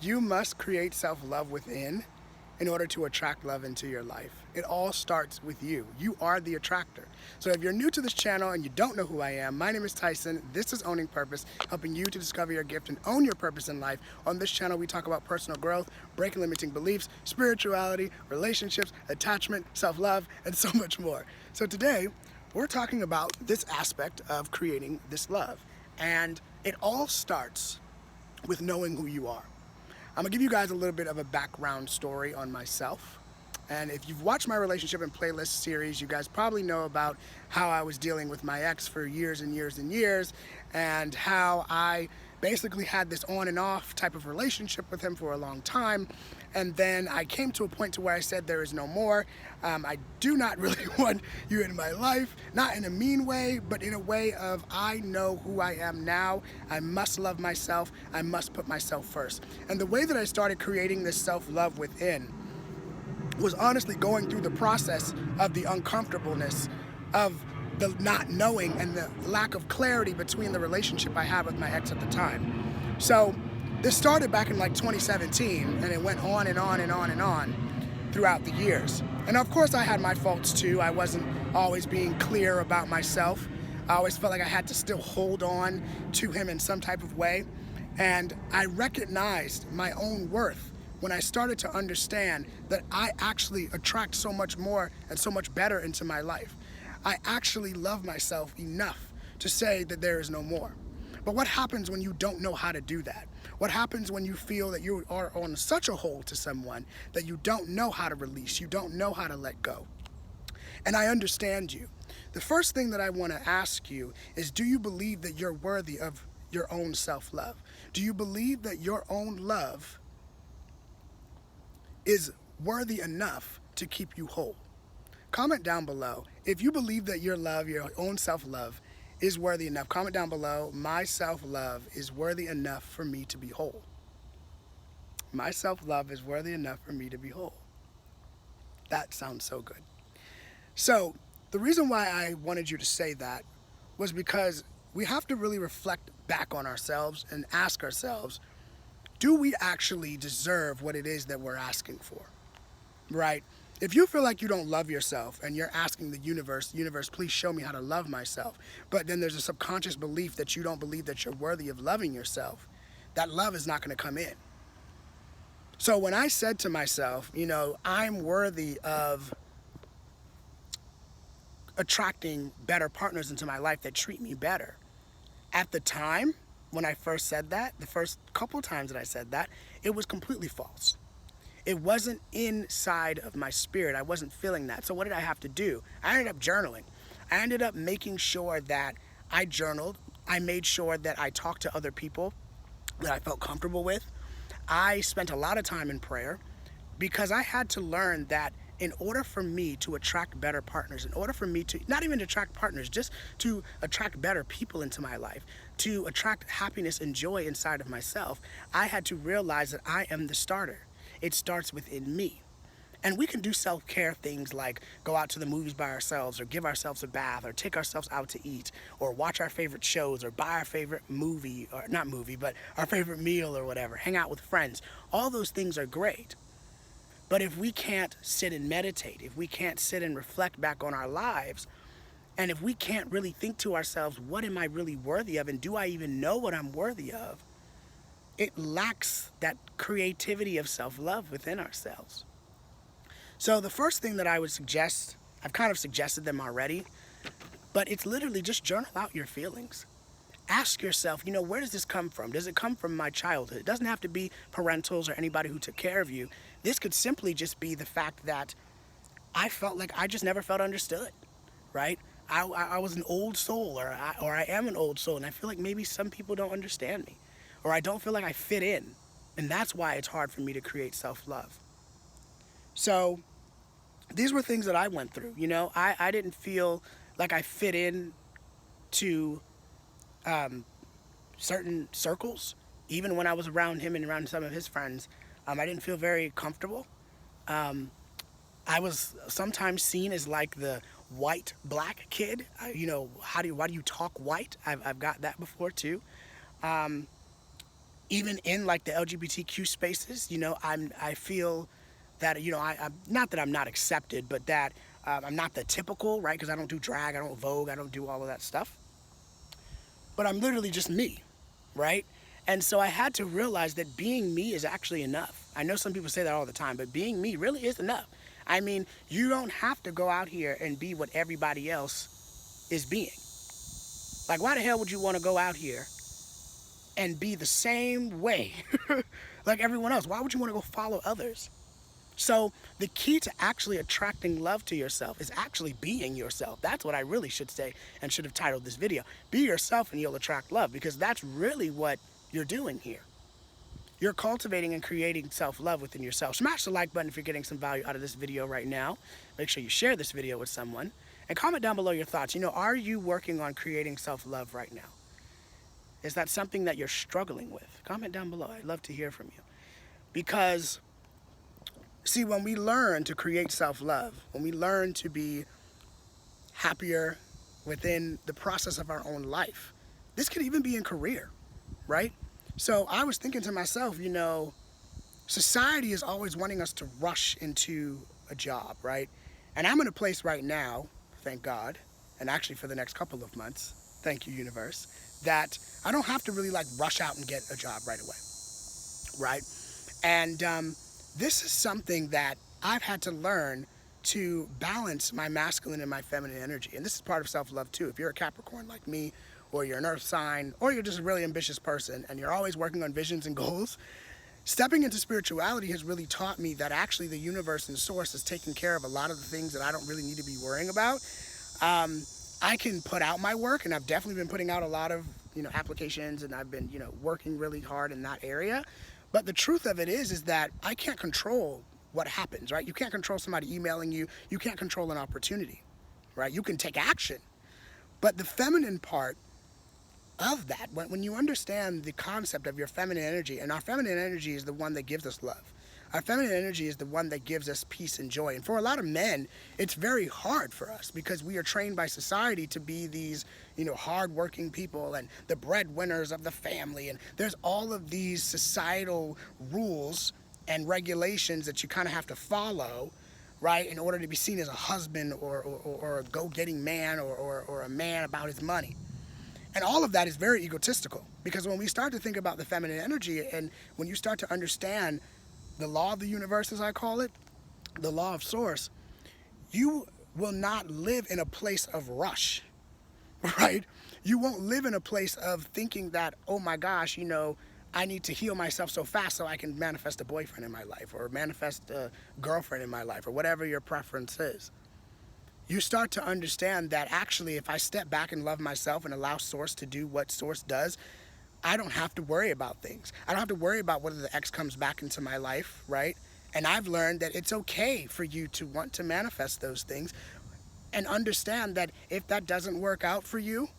You must create self-love within in order to attract love into your life. It all starts with you. You are the attractor. So if you're new to this channel and you don't know who I am, my name is Tyson. This is Owning Purpose, helping you to discover your gift and own your purpose in life. On this channel, we talk about personal growth, breaking limiting beliefs, spirituality, relationships, attachment, self-love, and so much more. So today, we're talking about this aspect of creating this love. And it all starts with knowing who you are. I'm gonna give you guys a little bit of a background story on myself. And if you've watched my relationship and playlist series, you guys probably know about how I was dealing with my ex for years and years and years, and how I basically had this on and off type of relationship with him for a long time. And then I came to a point to where I said there is no more. I do not really want you in my life, not in a mean way, but in a way of I know who I am now. I must love myself. I must put myself first. And the way that I started creating this self-love within was honestly going through the process of the uncomfortableness of the not knowing and the lack of clarity between the relationship I had with my ex at the time. So this started back in like 2017, and it went on and on and on and on throughout the years. And of course I had my faults too. I wasn't always being clear about myself. I always felt like I had to still hold on to him in some type of way. And I recognized my own worth when I started to understand that I actually attract so much more and so much better into my life. I actually love myself enough to say that there is no more. But what happens when you don't know how to do that? What happens when you feel that you are on such a hold to someone that you don't know how to release, you don't know how to let go? And I understand you. The first thing that I want to ask you is, do you believe that you're worthy of your own self-love? Do you believe that your own love is worthy enough to keep you whole? Comment down below if you believe that your love, your own self-love, is worthy enough. Comment down below, my self-love is worthy enough for me to be whole. My self-love is worthy enough for me to be whole. That sounds so good. So the reason why I wanted you to say that was because we have to really reflect back on ourselves and ask ourselves, do we actually deserve what it is that we're asking for, right? If you feel like you don't love yourself and you're asking the universe, please show me how to love myself, but then there's a subconscious belief that you don't believe that you're worthy of loving yourself, that love is not going to come in. So when I said to myself, you know, I'm worthy of attracting better partners into my life that treat me better, at the time when I first said that, the first couple times that I said that, it was completely false. It wasn't inside of my spirit. I wasn't feeling that. So what did I have to do? I ended up journaling. I ended up making sure that I journaled. I made sure that I talked to other people that I felt comfortable with. I spent a lot of time in prayer because I had to learn that in order for me to attract better partners, in order for me to, not even attract partners, just to attract better people into my life, to attract happiness and joy inside of myself, I had to realize that I am the starter. It starts within me. And we can do self-care things like go out to the movies by ourselves, or give ourselves a bath, or take ourselves out to eat, or watch our favorite shows, or buy our favorite movie, or not movie, but our favorite meal or whatever, hang out with friends. All those things are great. But if we can't sit and meditate, if we can't sit and reflect back on our lives, and if we can't really think to ourselves, what am I really worthy of, and do I even know what I'm worthy of? It lacks that creativity of self-love within ourselves. So the first thing that I would suggest, I've kind of suggested them already, but it's literally just journal out your feelings. Ask yourself, you know, where does this come from? Does it come from my childhood? It doesn't have to be parentals or anybody who took care of you. This could simply just be the fact that I felt like I just never felt understood, right? I was an old soul, or I am an old soul, and I feel like maybe some people don't understand me, or I don't feel like I fit in, and that's why it's hard for me to create self-love. So these were things that I went through, you know. I didn't feel like I fit in to certain circles. Even when I was around him and around some of his friends, I didn't feel very comfortable. I was sometimes seen as like the white black kid. You know, why do you talk white? I've got that before too. even in like the LGBTQ spaces, you know, I feel that, you know, I'm not that I'm not accepted, but that I'm not the typical, right? Because I don't do drag, I don't Vogue, I don't do all of that stuff. But I'm literally just me, right? And so I had to realize that being me is actually enough. I know some people say that all the time, but being me really is enough. I mean, you don't have to go out here and be what everybody else is being. Like, why the hell would you want to go out here and be the same way like everyone else? Why would you want to go follow others? So the key to actually attracting love to yourself is actually being yourself. That's what I really should say and should have titled this video. Be yourself and you'll attract love, because that's really what you're doing here. You're cultivating and creating self-love within yourself. Smash the like button if you're getting some value out of this video right now. Make sure you share this video with someone. And comment down below your thoughts. You know, are you working on creating self-love right now? Is that something that you're struggling with? Comment down below. I'd love to hear from you. Because, see, when we learn to create self-love, when we learn to be happier within the process of our own life, this could even be in career, right? So I was thinking to myself, you know, society is always wanting us to rush into a job, right? And I'm in a place right now, thank God, and actually for the next couple of months, thank you, universe, that I don't have to really like rush out and get a job right away, right? And this is something that I've had to learn to balance my masculine and my feminine energy. And this is part of self-love too. If you're a Capricorn like me, or you're an earth sign, or you're just a really ambitious person and you're always working on visions and goals, stepping into spirituality has really taught me that actually the universe and source is taking care of a lot of the things that I don't really need to be worrying about. I can put out my work, and I've definitely been putting out a lot of, you know, applications, and I've been, you know, working really hard in that area. But the truth of it is that I can't control what happens, right? You can't control somebody emailing you. You can't control an opportunity, right? You can take action. But the feminine part of that, when you understand the concept of your feminine energy, and our feminine energy is the one that gives us love. Our feminine energy is the one that gives us peace and joy. And for a lot of men, it's very hard for us because we are trained by society to be these, you know, hardworking people and the breadwinners of the family. And there's all of these societal rules and regulations that you kind of have to follow, right, in order to be seen as a husband or a go-getting man or a man about his money. And all of that is very egotistical, because when we start to think about the feminine energy, and when you start to understand the law of the universe, as I call it, the law of source, you will not live in a place of rush, right? You won't live in a place of thinking that, oh my gosh, you know, I need to heal myself so fast so I can manifest a boyfriend in my life, or manifest a girlfriend in my life, or whatever your preference is. You start to understand that actually if I step back and love myself and allow source to do what source does, I don't have to worry about things. I don't have to worry about whether the ex comes back into my life, right? And I've learned that it's okay for you to want to manifest those things, and understand that if that doesn't work out for you,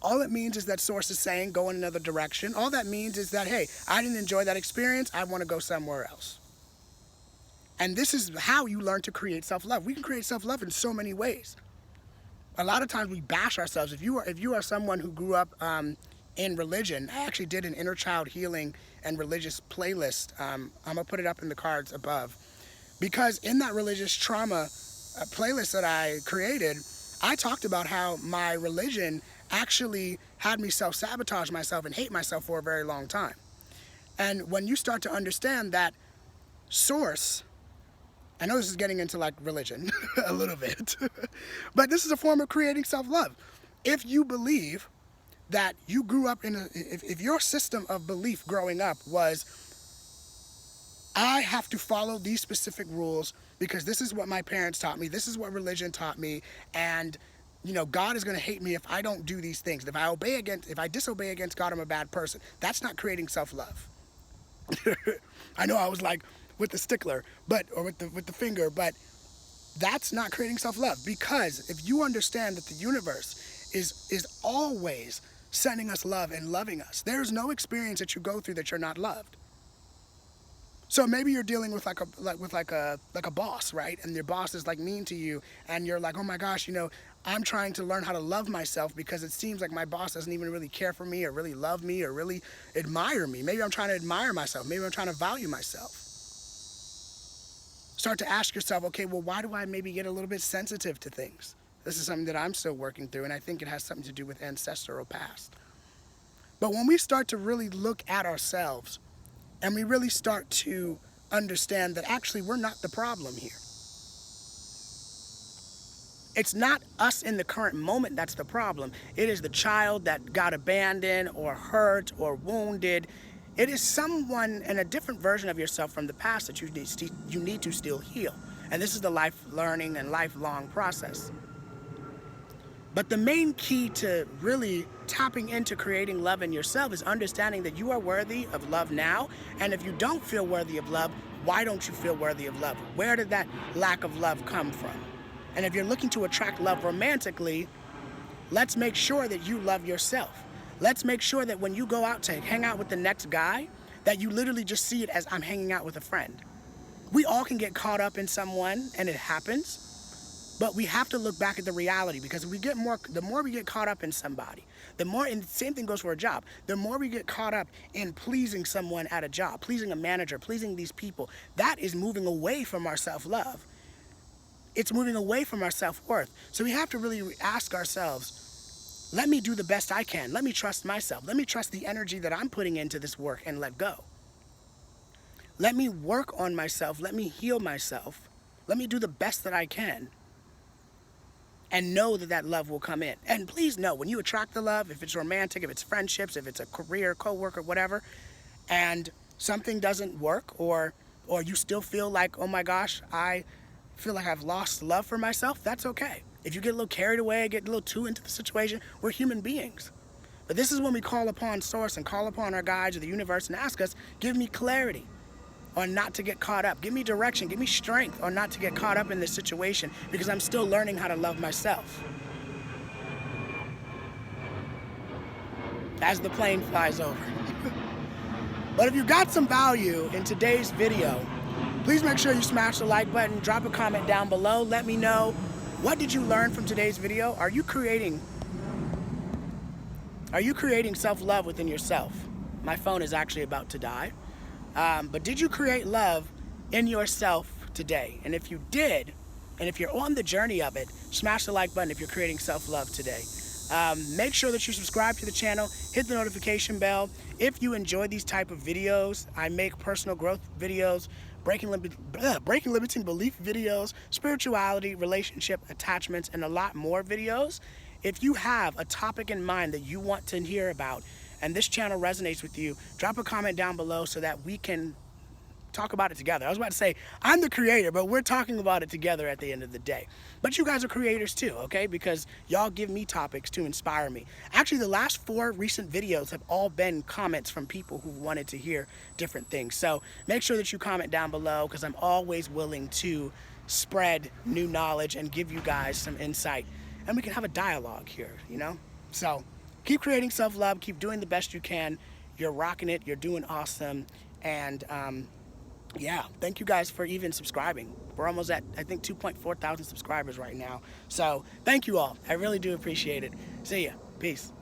all it means is that source is saying go in another direction. All that means is that, hey, I didn't enjoy that experience, I want to go somewhere else. And this is how you learn to create self-love. We can create self-love in so many ways. A lot of times we bash ourselves. If you are someone who grew up in religion, I actually did an inner child healing and religious playlist. I'm gonna put it up in the cards above, because in that religious trauma playlist that I created, I talked about how my religion actually had me self-sabotage myself and hate myself for a very long time. And when you start to understand that source, I know this is getting into like religion a little bit, but this is a form of creating self-love. If you believe that you grew up in if your system of belief growing up was, I have to follow these specific rules because this is what my parents taught me, this is what religion taught me, and you know, God is going to hate me if I don't do these things. If I disobey against God, I'm a bad person. That's not creating self-love. I know I was like with the stickler, or with the finger, but that's not creating self-love, because if you understand that the universe is always sending us love and loving us, there's no experience that you go through that you're not loved. So maybe you're dealing with like a boss, right? And your boss is like mean to you, and you're like, oh my gosh, you know, I'm trying to learn how to love myself because it seems like my boss doesn't even really care for me or really love me or really admire me. Maybe I'm trying to admire myself. Maybe I'm trying to value myself. Start to ask yourself, okay, well, why do I maybe get a little bit sensitive to things? This is something that I'm still working through, and I think it has something to do with ancestral past. But when we start to really look at ourselves and we really start to understand that actually we're not the problem here. It's not us in the current moment that's the problem. It is the child that got abandoned or hurt or wounded. It is someone and a different version of yourself from the past that you need to still heal. And this is the life learning and lifelong process. But the main key to really tapping into creating love in yourself is understanding that you are worthy of love now. And if you don't feel worthy of love, why don't you feel worthy of love? Where did that lack of love come from? And if you're looking to attract love romantically, let's make sure that you love yourself. Let's make sure that when you go out to hang out with the next guy, that you literally just see it as I'm hanging out with a friend. We all can get caught up in someone, and it happens, but we have to look back at the reality, because the more we get caught up in somebody, the more, and the same thing goes for a job, the more we get caught up in pleasing someone at a job, pleasing a manager, pleasing these people, that is moving away from our self-love. It's moving away from our self-worth. So we have to really ask ourselves, let me do the best I can. Let me trust myself. Let me trust the energy that I'm putting into this work and let go. Let me work on myself. Let me heal myself. Let me do the best that I can. And know that that love will come in. And please know, when you attract the love, if it's romantic, if it's friendships, if it's a career, co-worker, whatever, and something doesn't work, or you still feel like, oh my gosh, I feel like I've lost love for myself, that's okay. If you get a little carried away, get a little too into the situation, we're human beings. But this is when we call upon Source and call upon our guides or the universe and ask us, give me clarity on not to get caught up. Give me direction, give me strength on not to get caught up in this situation, because I'm still learning how to love myself. As the plane flies over. But if you got some value in today's video, please make sure you smash the like button, drop a comment down below. Let me know, what did you learn from today's video? Are you creating self-love within yourself? My phone is actually about to die. But did you create love in yourself today? And if you did, and if you're on the journey of it, smash the like button if you're creating self-love today. Make sure that you subscribe to the channel, hit the notification bell. If you enjoy these type of videos, I make personal growth videos, breaking limiting belief videos, spirituality, relationship, attachments, and a lot more videos. If you have a topic in mind that you want to hear about and this channel resonates with you, drop a comment down below so that we can talk about it together. I was about to say, I'm the creator, but we're talking about it together at the end of the day. But you guys are creators too, okay? Because y'all give me topics to inspire me. Actually, the last 4 recent videos have all been comments from people who wanted to hear different things. So make sure that you comment down below, because I'm always willing to spread new knowledge and give you guys some insight. And we can have a dialogue here, you know? So keep creating self-love, keep doing the best you can. You're rocking it, you're doing awesome. And yeah, thank you guys for even subscribing. We're almost at, I think, 2,400 subscribers right now. So thank you all. I really do appreciate it. See ya. Peace.